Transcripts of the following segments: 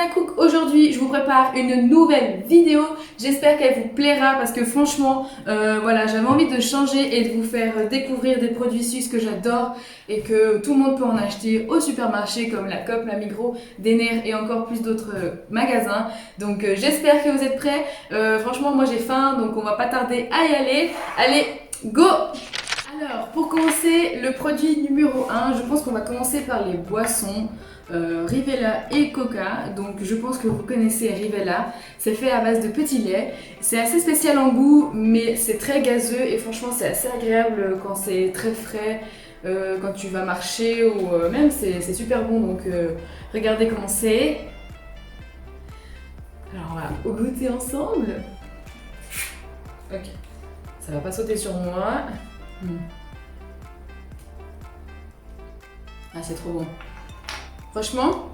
Mia Cook. Aujourd'hui, je vous prépare une nouvelle vidéo. J'espère qu'elle vous plaira parce que franchement, voilà, j'avais envie de changer et de vous faire découvrir des produits suisses que j'adore et que tout le monde peut en acheter au supermarché comme la Coop, la Migros, Denner et encore plus d'autres magasins. Donc j'espère que vous êtes prêts. Franchement, moi j'ai faim, donc on va pas tarder à y aller. Allez, go! Alors, pour commencer, le produit numéro 1, je pense qu'on va commencer par les boissons. Rivella et Coca, donc je pense que vous connaissez Rivella, c'est fait à base de petit lait, c'est assez spécial en goût mais c'est très gazeux et franchement c'est assez agréable quand c'est très frais, quand tu vas marcher ou même c'est super bon, donc regardez comment c'est. Alors on va au goûter ensemble. Ok, ça va pas sauter sur moi. Ah, c'est trop bon. Franchement,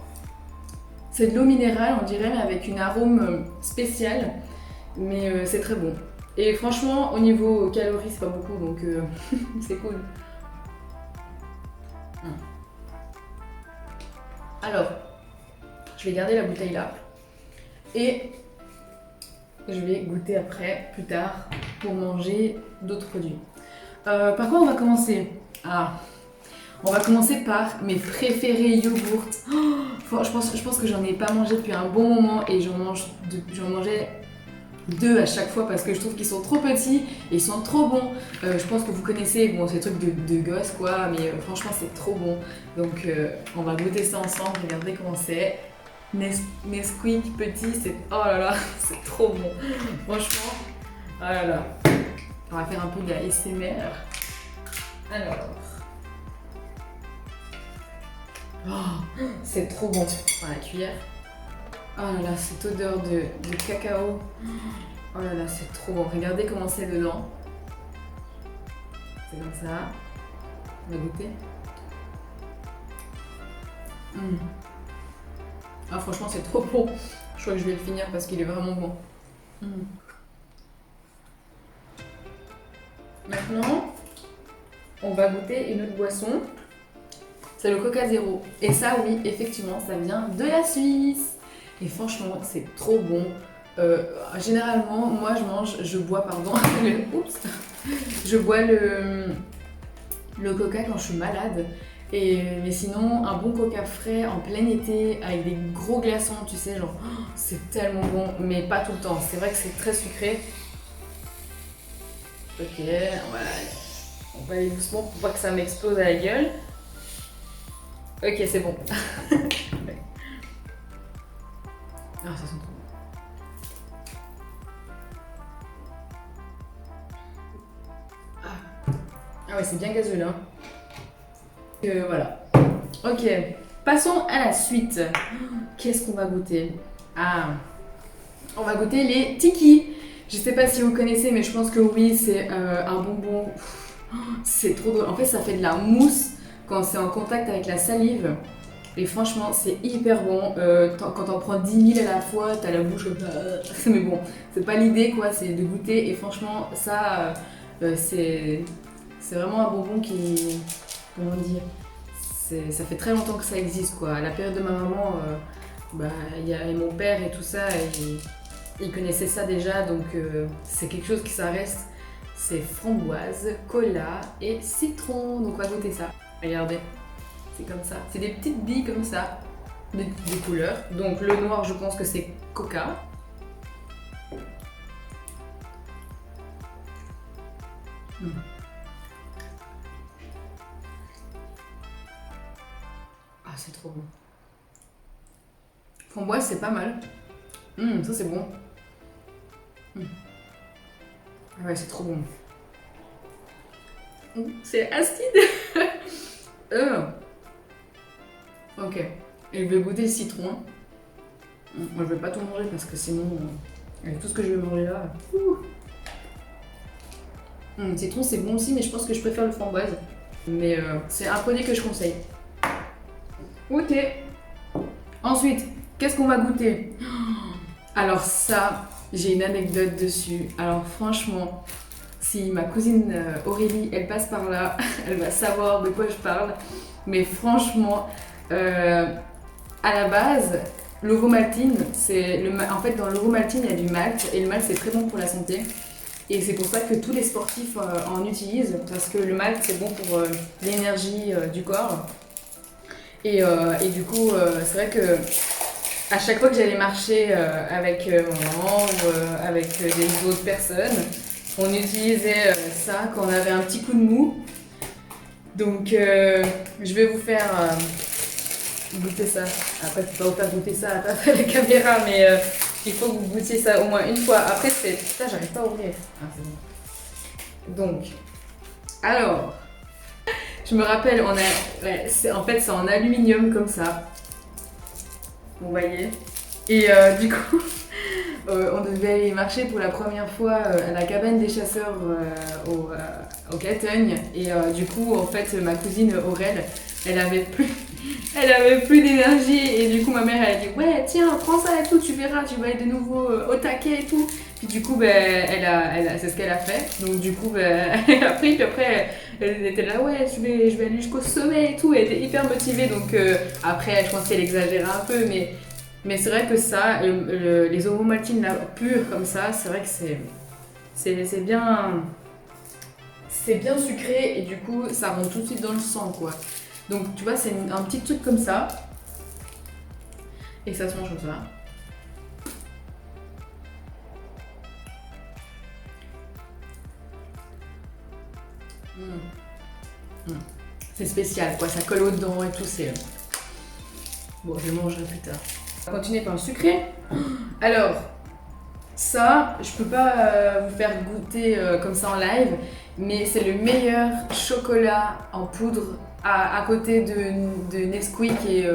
c'est de l'eau minérale, on dirait, mais avec une arôme spéciale. Mais c'est très bon. Et franchement, au niveau calories, c'est pas beaucoup, donc c'est cool. Alors, je vais garder la bouteille là. Et je vais goûter après, plus tard, pour manger d'autres produits. Par quoi on va commencer? On va commencer par mes préférés yogourts. Je pense que j'en ai pas mangé depuis un bon moment et j'en mangeais 2 à chaque fois parce que je trouve qu'ils sont trop petits et ils sont trop bons. Je pense que vous connaissez, bon c'est des trucs de gosse quoi, mais franchement c'est trop bon. Donc on va goûter ça ensemble, regardez comment c'est. Nesquik petit, c'est oh là là, c'est trop bon. Franchement, oh là là. On va faire un peu de la ASMR. Alors. Oh, c'est trop bon. Dans la cuillère. Oh là là, cette odeur de cacao. Oh là là, c'est trop bon. Regardez comment c'est dedans. C'est comme ça. On va goûter. Ah, franchement, c'est trop bon. Je crois que je vais le finir parce qu'il est vraiment bon. Maintenant, on va goûter une autre boisson. C'est le Coca Zéro. Et ça, oui, effectivement, ça vient de la Suisse. Et franchement, c'est trop bon. Généralement, moi, je bois le Coca quand je suis malade. Mais sinon, un bon Coca frais en plein été avec des gros glaçons, tu sais, genre, c'est tellement bon, mais pas tout le temps. C'est vrai que c'est très sucré. Ok, on va aller doucement pour pas que ça m'explose à la gueule. Ok, c'est bon. Ah, ça sent trop bon. Ah ouais, c'est bien gazeux là. Voilà. Ok, passons à la suite. Qu'est-ce qu'on va goûter? On va goûter les Tiki. Je sais pas si vous connaissez, mais je pense que oui, c'est un bonbon. C'est trop drôle. En fait, ça fait de la mousse quand c'est en contact avec la salive. Et franchement, c'est hyper bon. Quand t'en prends 10 000 à la fois, t'as la bouche. Mais bon, c'est pas l'idée quoi, c'est de goûter. Et franchement, ça, c'est vraiment un bonbon qui. Comment dire? Ça fait très longtemps que ça existe quoi. À la période de ma maman, il y avait mon père et tout ça. Et ils connaissaient ça déjà, donc c'est quelque chose qui ça reste. C'est framboise, cola et citron. Donc on va goûter ça. Regardez. C'est comme ça. C'est des petites billes comme ça, des couleurs. Donc le noir, je pense que c'est Coca. Ah, c'est trop bon. Framboise, c'est pas mal. Ça c'est bon. Ah ouais, c'est trop bon. C'est acide. Ok, et je vais goûter le citron. Moi je vais pas tout manger parce que sinon, avec tout ce que je vais manger là. Le citron c'est bon aussi, mais je pense que je préfère le framboise. Mais c'est un produit que je conseille. Ok. Ensuite, qu'est-ce qu'on va goûter? Alors ça, j'ai une anecdote dessus. Alors franchement, si ma cousine Aurélie, elle passe par là, elle va savoir de quoi je parle. Mais franchement, à la base, l'ovomaltine, en fait dans l'ovomaltine il y a du malt et le malt c'est très bon pour la santé. Et c'est pour ça que tous les sportifs en utilisent parce que le malt c'est bon pour l'énergie du corps. Et du coup c'est vrai que à chaque fois que j'allais marcher avec maman ou avec des autres personnes, on utilisait ça quand on avait un petit coup de mou. Donc je vais vous faire goûter ça. Après, je peux pas vous faire goûter ça à la caméra, mais il faut que vous goûtiez ça au moins une fois. Après, c'est. Putain, j'arrive pas à ouvrir. Ah, c'est bon. Donc, alors, je me rappelle, en fait, c'est en aluminium comme ça. Vous voyez. Et du coup, on devait aller marcher pour la première fois à la cabane des chasseurs au Gatogne. Et du coup, en fait, ma cousine Aurèle, elle avait plus d'énergie. Et du coup, ma mère, elle a dit ouais, tiens, prends ça et tout, tu verras, tu vas être de nouveau au taquet et tout. Puis du coup, c'est ce qu'elle a fait. Donc du coup, elle a pris. Puis après, elle était là, ouais, je vais aller jusqu'au sommet et tout. Elle était hyper motivée. Donc après, je pense qu'elle exagérait un peu, mais c'est vrai que ça, les ovomaltines pures comme ça, c'est vrai que c'est bien sucré et du coup ça rentre tout de suite dans le sang quoi. Donc tu vois, c'est un petit truc comme ça et ça se mange comme ça. C'est spécial quoi, ça colle aux dents et tout, c'est... Bon, je le mangerai plus tard. On va continuer par le sucré. Alors, ça, je peux pas vous faire goûter comme ça en live, mais c'est le meilleur chocolat en poudre à côté de Nesquik et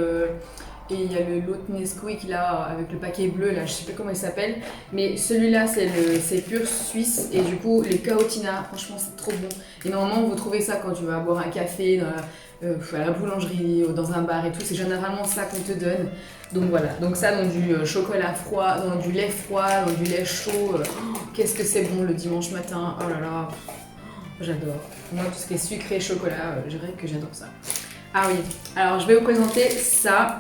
il y a l'autre Nesquik là avec le paquet bleu là, je sais pas comment il s'appelle, mais celui-là c'est pur suisse et du coup les Caotina, franchement c'est trop bon. Et normalement vous trouvez ça quand tu vas boire un café à la boulangerie ou dans un bar et tout, c'est généralement ça qu'on te donne. Donc voilà, donc ça dans du chocolat froid, dans du lait froid, dans du lait chaud, qu'est-ce que c'est bon le dimanche matin, oh là là, j'adore. Moi tout ce qui est sucré, chocolat, je dirais que j'adore ça. Ah oui, alors je vais vous présenter ça.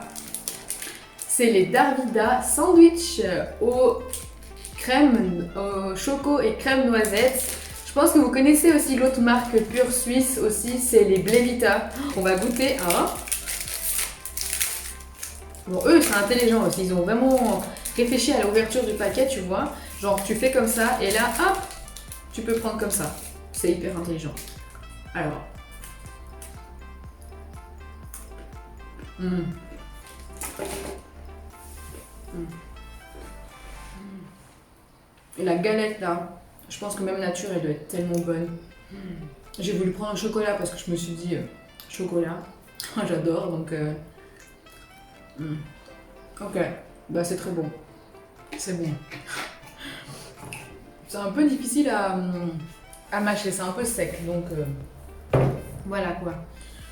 C'est les Darvida sandwich au choco et crème noisette. Je pense que vous connaissez aussi l'autre marque pure suisse aussi, c'est les Blevita. On va goûter un. Bon, eux, c'est intelligent aussi. Ils ont vraiment réfléchi à l'ouverture du paquet, tu vois. Genre, tu fais comme ça et là, hop, tu peux prendre comme ça. C'est hyper intelligent. Alors. Et la galette là, je pense que même nature elle doit être tellement bonne. J'ai voulu prendre un chocolat parce que je me suis dit chocolat, j'adore donc. Ok, bah c'est très bon. C'est bon. C'est un peu difficile à mâcher, c'est un peu sec donc voilà quoi.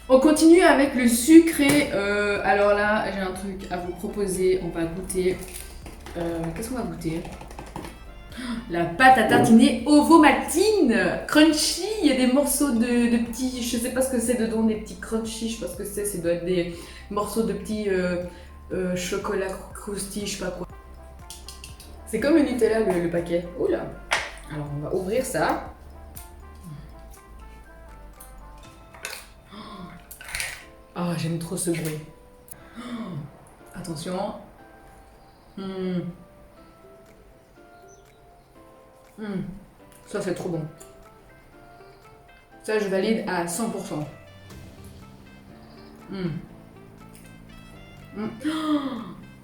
On continue avec le sucré. Alors là, j'ai un truc à vous proposer. On va goûter. Qu'est-ce qu'on va goûter? La pâte à tartiner ovomaltine crunchy. Il y a des morceaux de petits. Je sais pas ce que c'est dedans, des petits crunchy. Je sais pas ce que c'est. Ça doit être des morceaux de petits chocolat croustille, je sais pas quoi. C'est comme le Nutella, le paquet. Oula. Alors on va ouvrir ça. Ah, oh, j'aime trop ce bruit. Oh, attention. Ça, c'est trop bon. Ça, je valide à 100%.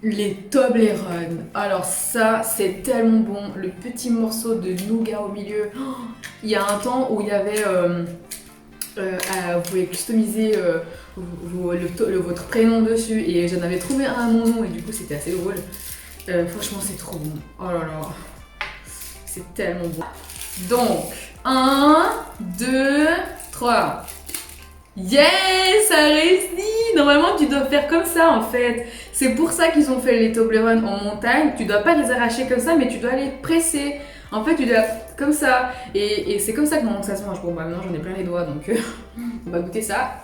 Les Toblerone. Alors ça, c'est tellement bon. Le petit morceau de nougat au milieu. Oh, il y a un temps où il y avait... vous pouvez customiser votre prénom dessus et j'en avais trouvé un à mon nom et du coup c'était assez drôle. Franchement c'est trop bon. Oh là là. C'est tellement bon. Donc 1, 2, 3. Yes, ça réussit. Normalement tu dois faire comme ça en fait. C'est pour ça qu'ils ont fait les Toblerone en montagne. Tu dois pas les arracher comme ça mais tu dois les presser. En fait, tu dois comme ça. Et c'est comme ça que ça se mange. Bon, bah maintenant j'en ai plein les doigts donc on va goûter ça.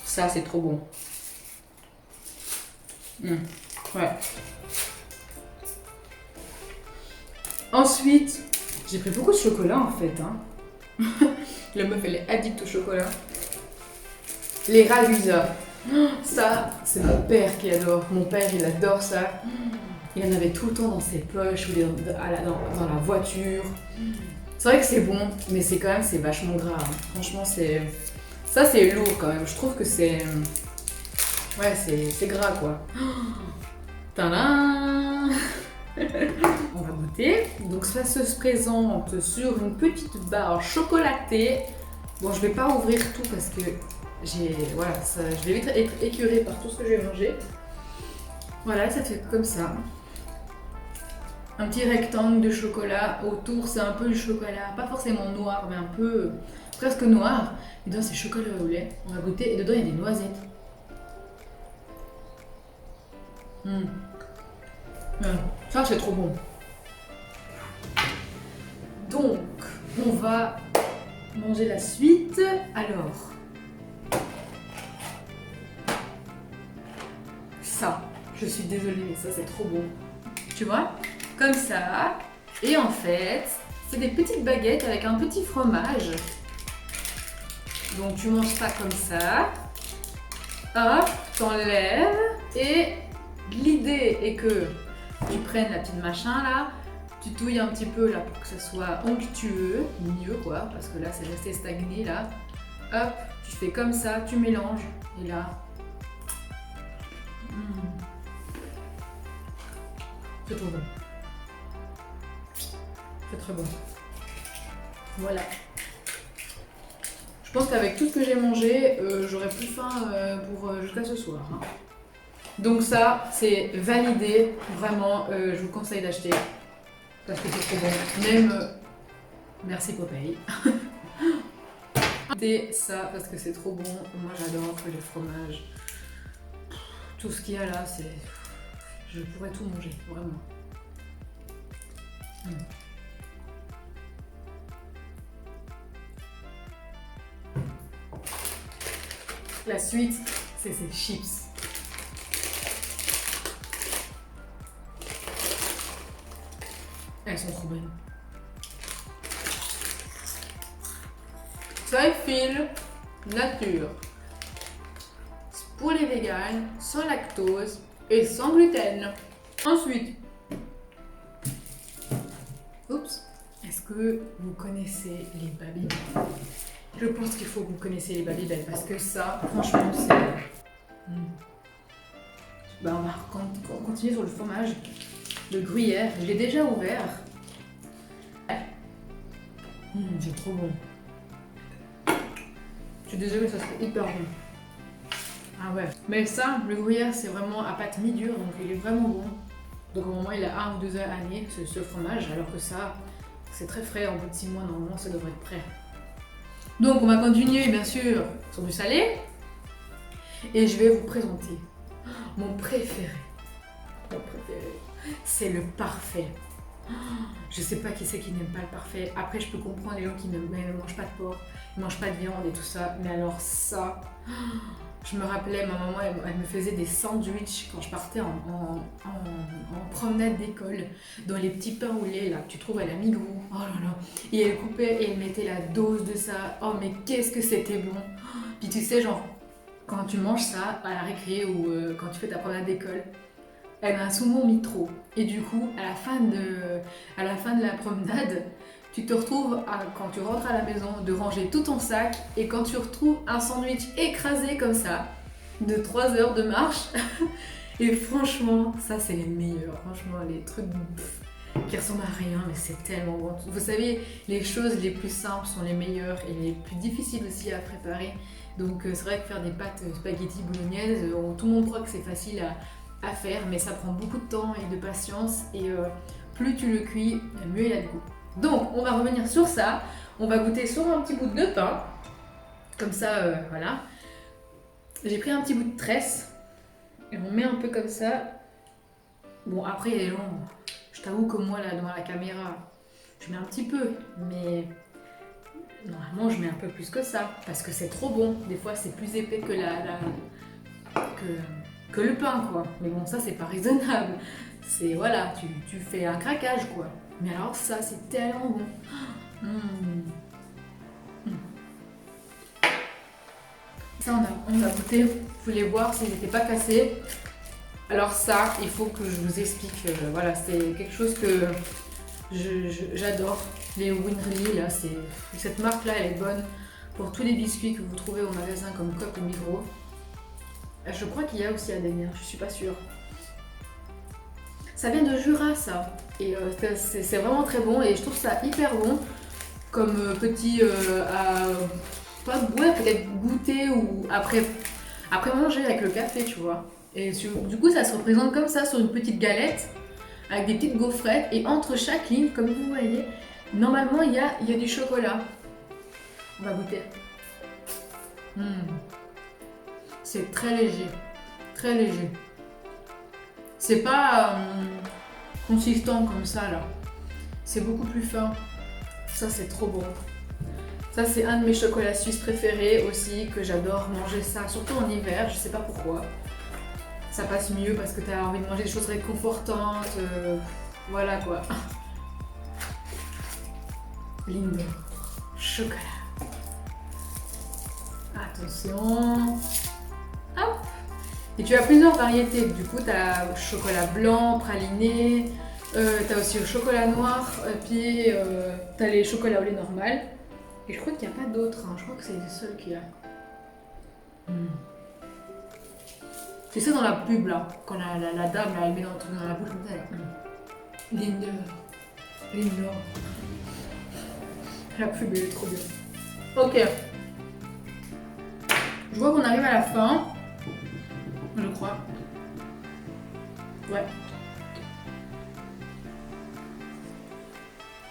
Ça, c'est trop bon. Ouais. Ensuite, j'ai pris beaucoup de chocolat en fait. Hein. La meuf, elle est addicte au chocolat. Les Ragusa. Ça, c'est mon père qui adore. Mon père, il adore ça. Il en avait tout le temps dans ses poches ou dans la voiture. C'est vrai que c'est bon, mais c'est quand même c'est vachement gras. Hein. Franchement, ça c'est lourd quand même. Je trouve que c'est c'est gras quoi. Tadam. On va goûter. Donc ça se présente sur une petite barre chocolatée. Bon, je vais pas ouvrir tout parce que je vais vite être écœurée par tout ce que j'ai mangé. Voilà, ça fait comme ça. Un petit rectangle de chocolat. Autour, c'est un peu du chocolat, pas forcément noir, mais un peu presque noir. Et dedans, c'est chocolat au lait. On va goûter. Et dedans, il y a des noisettes. Ça, c'est trop bon. Donc, on va manger la suite. Alors, ça, je suis désolée, mais ça, c'est trop bon. Tu vois? Comme ça. Et en fait, c'est des petites baguettes avec un petit fromage. Donc, tu manges ça comme ça. Hop, t'enlèves. Et l'idée est que tu prennes la petite machin là, tu touilles un petit peu là pour que ça soit onctueux, mieux quoi, parce que là c'est resté stagné là. Hop, tu fais comme ça, tu mélanges et là. C'est trop bon. C'est très bon. Voilà. Je pense qu'avec tout ce que j'ai mangé, j'aurais plus faim jusqu'à ce soir. Hein. Donc ça, c'est validé. Vraiment, je vous conseille d'acheter. Parce que c'est trop bon. Même, merci Popeye. Goûtez ça parce que c'est trop bon. Moi, j'adore les fromages. Tout ce qu'il y a là, c'est... Je pourrais tout manger, vraiment. La suite, c'est ces chips. Elles sont trop bonnes. Soyfil nature. Pour les véganes, sans lactose et sans gluten. Ensuite, est-ce que vous connaissez les Babybel? Je pense qu'il faut que vous connaissiez les Babybel parce que ça, franchement, c'est... on va continuer sur le fromage. Le gruyère, je l'ai déjà ouvert. C'est trop bon. Je suis désolée, ça serait hyper bon. Ah ouais. Mais ça, le gruyère, c'est vraiment à pâte mi-dure, donc il est vraiment bon. Donc au moment, il a 1 ou 2 heures à année, ce fromage, alors que ça, c'est très frais. En bout de 6 mois, normalement, ça devrait être prêt. Donc on va continuer, bien sûr, sur du salé. Et je vais vous présenter mon préféré. Mon préféré. C'est le parfait. Je sais pas qui c'est qui n'aime pas le parfait. Après, je peux comprendre les gens qui ne mangent pas de porc, ne mangent pas de viande et tout ça. Mais alors ça, je me rappelais, ma maman, elle me faisait des sandwichs quand je partais en promenade d'école, dans les petits pains au lait là, que tu trouves à la Migros. Oh là là. Et elle coupait et elle mettait la dose de ça. Oh mais qu'est-ce que c'était bon. Puis tu sais, genre, quand tu manges ça à la récré ou quand tu fais ta promenade d'école, elle m'a souvent mis trop. Et du coup, à la fin de la promenade, tu te retrouves, quand tu rentres à la maison, de ranger tout ton sac. Et quand tu retrouves un sandwich écrasé comme ça, de 3 heures de marche, et franchement, ça c'est les meilleurs. Franchement, les trucs qui ressemblent à rien, mais c'est tellement bon. Vous savez, les choses les plus simples sont les meilleures et les plus difficiles aussi à préparer. Donc c'est vrai que faire des pâtes spaghetti bolognaise, tout le monde croit que c'est facile à faire, mais ça prend beaucoup de temps et de patience, et plus tu le cuis, mieux il a de goût. Donc on va revenir sur ça, on va goûter sur un petit bout de pain, comme ça, voilà. J'ai pris un petit bout de tresse, et on met un peu comme ça. Bon, après il y a des gens, je t'avoue que moi là devant la caméra, je mets un petit peu, mais normalement je mets un peu plus que ça, parce que c'est trop bon. Des fois c'est plus épais que que le pain, quoi. Mais bon, ça, c'est pas raisonnable. C'est, voilà, tu fais un craquage, quoi. Mais alors ça, c'est tellement bon. Mmh. Ça, on a goûté. Vous voulez voir s'ils n'étaient pas cassés. Alors ça, il faut que je vous explique. Voilà, c'est quelque chose que j'adore. Les Winry, là, cette marque-là, elle est bonne pour tous les biscuits que vous trouvez au magasin comme Coop ou Migros. Je crois qu'il y a aussi à Ademir, je suis pas sûre. Ça vient de Jura, ça. Et c'est vraiment très bon et je trouve ça hyper bon comme petit pas ouais, peut-être goûter ou après manger avec le café, tu vois. Et du coup, ça se représente comme ça sur une petite galette avec des petites gaufrettes et entre chaque ligne, comme vous voyez, normalement il y a du chocolat. On va goûter. C'est très léger, très léger. C'est pas consistant comme ça là. C'est beaucoup plus fin. Ça c'est trop bon. Ça c'est un de mes chocolats suisses préférés aussi, que j'adore manger ça, surtout en hiver, je sais pas pourquoi. Ça passe mieux parce que t'as envie de manger des choses réconfortantes, voilà quoi. Lindo, chocolat. Attention. Hop. Et tu as plusieurs variétés, du coup t'as chocolat blanc, praliné, t'as aussi le chocolat noir, puis t'as les chocolats au lait normal. Et je crois qu'il n'y a pas d'autres, hein. Je crois que c'est les seuls qu'il y a. C'est ça dans la pub là, quand la dame là, elle met dans le truc dans la bouche comme ça. Lindo. Lindo. La pub elle est trop bien. Ok. Je vois qu'on arrive à la fin. Je crois. Ouais.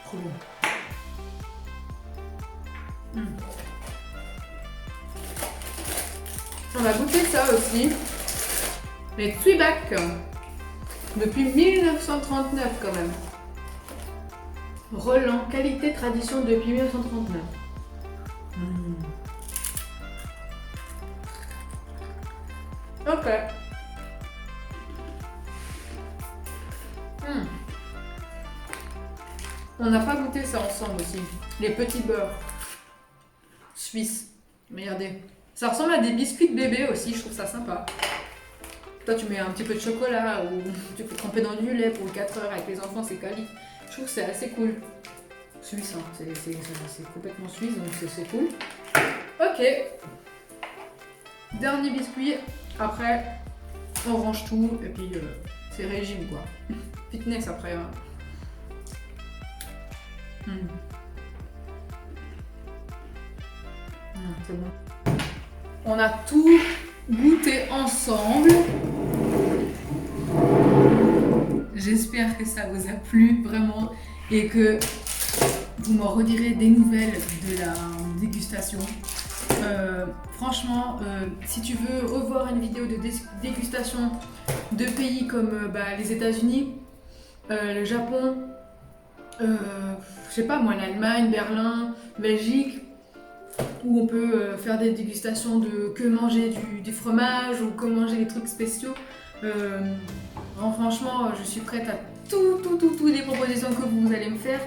Trop bon. On va goûter ça aussi. Les Twibach. Depuis 1939 quand même. Roland, qualité tradition depuis 1939. Ok. On n'a pas goûté ça ensemble aussi. Les petits beurres suisses. Regardez. Ça ressemble à des biscuits de bébé aussi, je trouve ça sympa. Toi, tu mets un petit peu de chocolat ou tu peux tremper dans du lait pour 4 heures avec les enfants, c'est quali. Je trouve que c'est assez cool. Suisse, hein. C'est complètement suisse, donc c'est cool. Ok. Dernier biscuit. Après, on range tout et puis c'est régime quoi. Fitness après. Hein. C'est bon. On a tout goûté ensemble. J'espère que ça vous a plu vraiment et que vous m'en redirez des nouvelles de la dégustation. Franchement, si tu veux revoir une vidéo de dégustation de pays comme les États-Unis, le Japon, je sais pas moi, l'Allemagne, Berlin, Belgique, où on peut faire des dégustations de que manger du fromage ou que manger des trucs spéciaux. Franchement, je suis prête à toutes les propositions que vous allez me faire.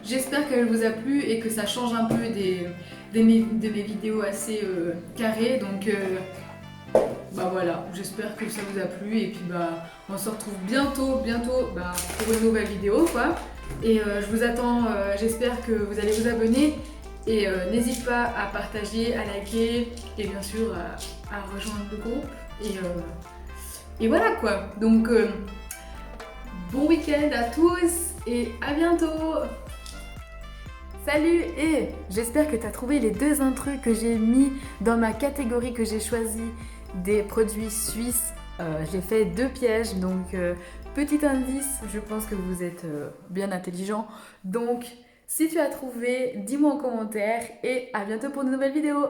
J'espère qu'elle vous a plu et que ça change un peu de mes vidéos assez carrées. Donc voilà, j'espère que ça vous a plu et puis on se retrouve bientôt pour une nouvelle vidéo quoi. Et je vous attends, j'espère que vous allez vous abonner. Et n'hésite pas à partager, à liker et bien sûr à rejoindre le groupe. Et voilà quoi. Donc bon week-end à tous et à bientôt. Salut et j'espère que tu as trouvé les 2 intrus que j'ai mis dans ma catégorie que j'ai choisi des produits suisses. J'ai fait 2 pièges, donc petit indice, je pense que vous êtes bien intelligent. Donc si tu as trouvé, dis-moi en commentaire et à bientôt pour de nouvelles vidéos.